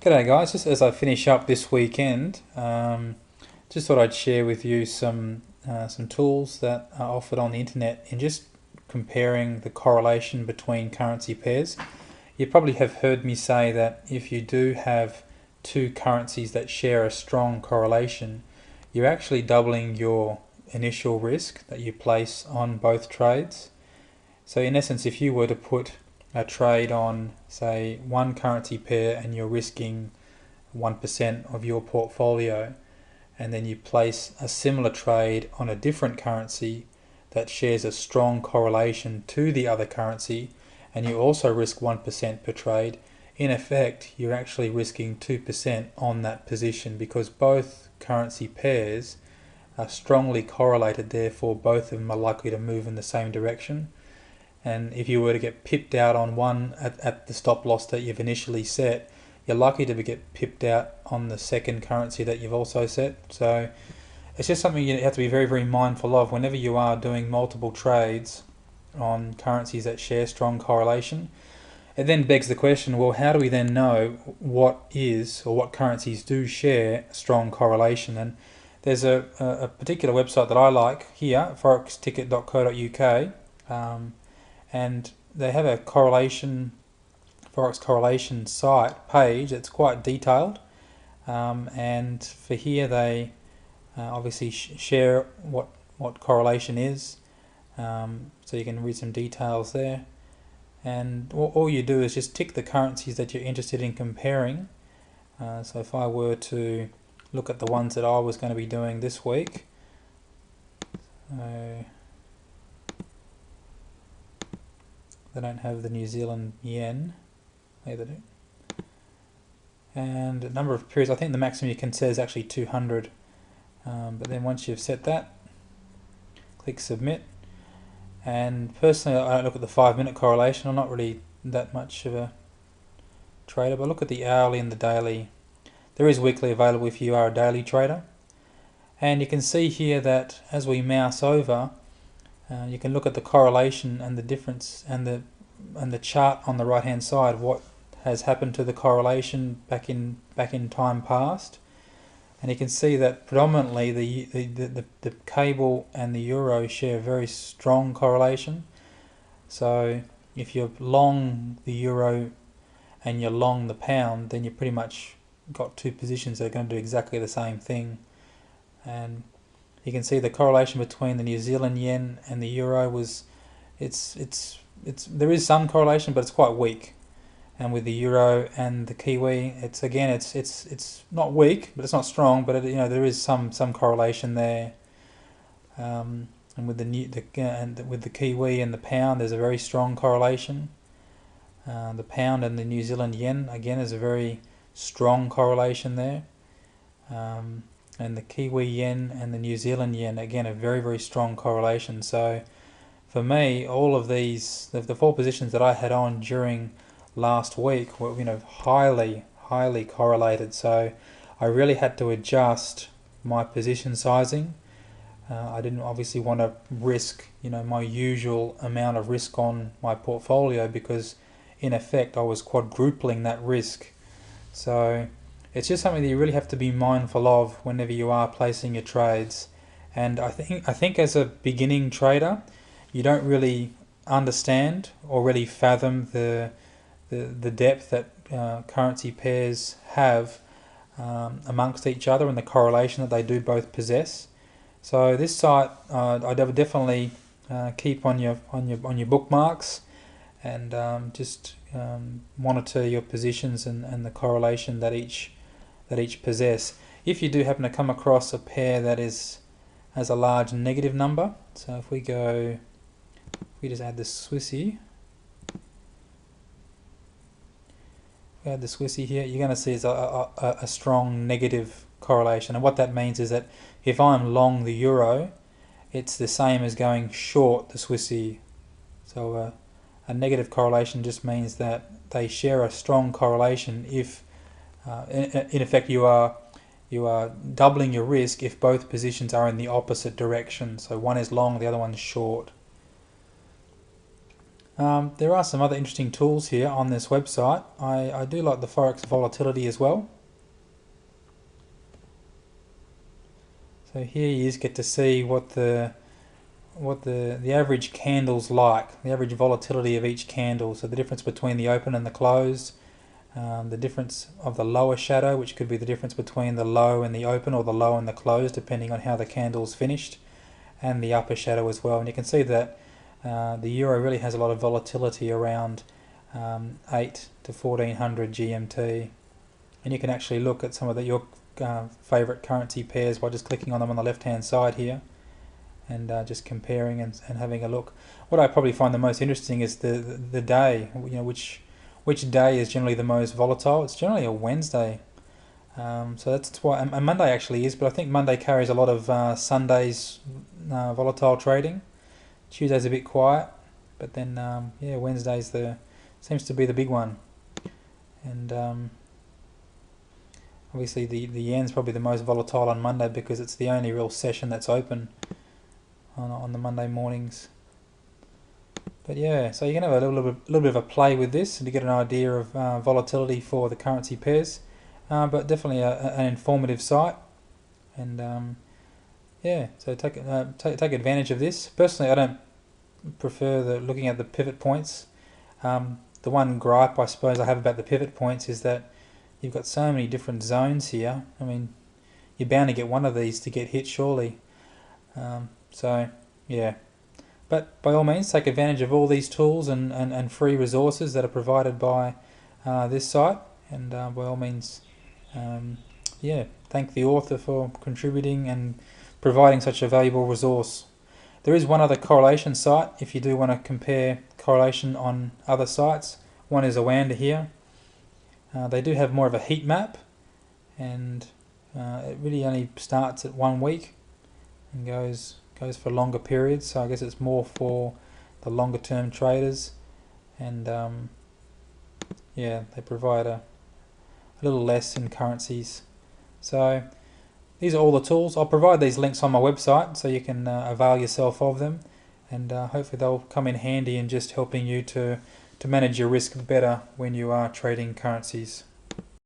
G'day guys, just as I finish up this weekend, just thought I'd share with you some tools that are offered on the internet in just comparing the correlation between currency pairs. You probably have heard me say that if you do have two currencies that share a strong correlation, you're actually doubling your initial risk that you place on both trades. So in essence, if you were to put a trade on, say, one currency pair and you're risking 1% of your portfolio, and then you place a similar trade on a different currency that shares a strong correlation to the other currency, and you also risk 1% per trade, in effect, you're actually risking 2% on that position because both currency pairs are strongly correlated, therefore both of them are likely to move in the same direction. And if you were to get pipped out on one at the stop loss that you've initially set, you're likely to get pipped out on the second currency that you've also set. So it's just something you have to be very, very mindful of whenever you are doing multiple trades on currencies that share strong correlation. It then begs the question, well, how do we then know what currencies do share strong correlation? And there's a particular website that I like here, forexticket.co.uk, and they have a forex correlation site page that's quite detailed, and for here they obviously share what correlation is, so you can read some details there. And all you do is just tick the currencies that you're interested in comparing. So if I were to look at the ones that I was going to be doing this week, they don't have the New Zealand yen. They do. And the number of periods, I think the maximum you can set is actually 200. But then once you've set that, click submit. And personally, I don't look at the 5-minute correlation. I'm not really that much of a trader, but look at the hourly and the daily. There is weekly available if you are a daily trader. And you can see here that as we mouse over, you can look at the correlation and the difference and the chart on the right hand side, what has happened to the correlation back in time past. And you can see that predominantly the cable and the euro share very strong correlation. So if you're long the euro and you're long the pound, then you pretty much got two positions that are going to do exactly the same thing. And you can see the correlation between the New Zealand yen and the euro there is some correlation, but it's quite weak. And with the euro and the kiwi, it's not weak, but it's not strong. But there is some correlation there. And with the kiwi and the pound, there's a very strong correlation. The pound and the New Zealand yen again is a very strong correlation there. And the Kiwi yen and the New Zealand yen, again, a very, very strong correlation. So for me, all of these, the four positions that I had on during last week were highly, highly correlated. So I really had to adjust my position sizing. I didn't obviously want to risk, my usual amount of risk on my portfolio because in effect I was quadrupling that risk. So it's just something that you really have to be mindful of whenever you are placing your trades. And I think as a beginning trader, you don't really understand or really fathom the depth that currency pairs have amongst each other and the correlation that they do both possess. So this site I'd definitely keep on your bookmarks and just monitor your positions and the correlation that each possess. If you do happen to come across a pair that has a large negative number, so if we just add the Swissy, here, you're going to see it's a strong negative correlation. And what that means is that if I'm long the euro, it's the same as going short the Swissy. So a negative correlation just means that they share a strong correlation if in effect you are doubling your risk if both positions are in the opposite direction. So one is long, the other one's short. There are some other interesting tools here on this website. I do like the Forex volatility as well. So here you just get to see what the average candle's like, the average volatility of each candle. So the difference between the open and the close, the difference of the lower shadow, which could be the difference between the low and the open or the low and the close, depending on how the candle's finished, and the upper shadow as well. And you can see that the euro really has a lot of volatility around 8 to 1400 GMT. And you can actually look at some of your favourite currency pairs by just clicking on them on the left hand side here and just comparing and having a look. What I probably find the most interesting is the day, which day is generally the most volatile. It's generally a Wednesday. So that's why, and Monday actually is, but I think Monday carries a lot of Sunday's volatile trading. Tuesday's a bit quiet, but then yeah, Wednesday's seems to be the big one. And obviously the yen's probably the most volatile on Monday because it's the only real session that's open on the Monday mornings. But yeah, so you can have a little bit of a play with this to get an idea of volatility for the currency pairs. But definitely an informative site, and yeah, so take advantage of this. Personally, I don't prefer looking at the pivot points. The one gripe I suppose I have about the pivot points is that you've got so many different zones here. I mean, you're bound to get one of these to get hit surely. So yeah, but by all means take advantage of all these tools and free resources that are provided by this site, and by all means yeah, thank the author for contributing and providing such a valuable resource. There is one other correlation site if you do want to compare correlation on other sites. One is Oanda here. They do have more of a heat map, and it really only starts at 1 week and goes for longer periods, so I guess it's more for the longer term traders, and yeah, they provide a little less in currencies. So these are all the tools. I'll provide these links on my website so you can avail yourself of them, and hopefully they'll come in handy in just helping you to manage your risk better when you are trading currencies.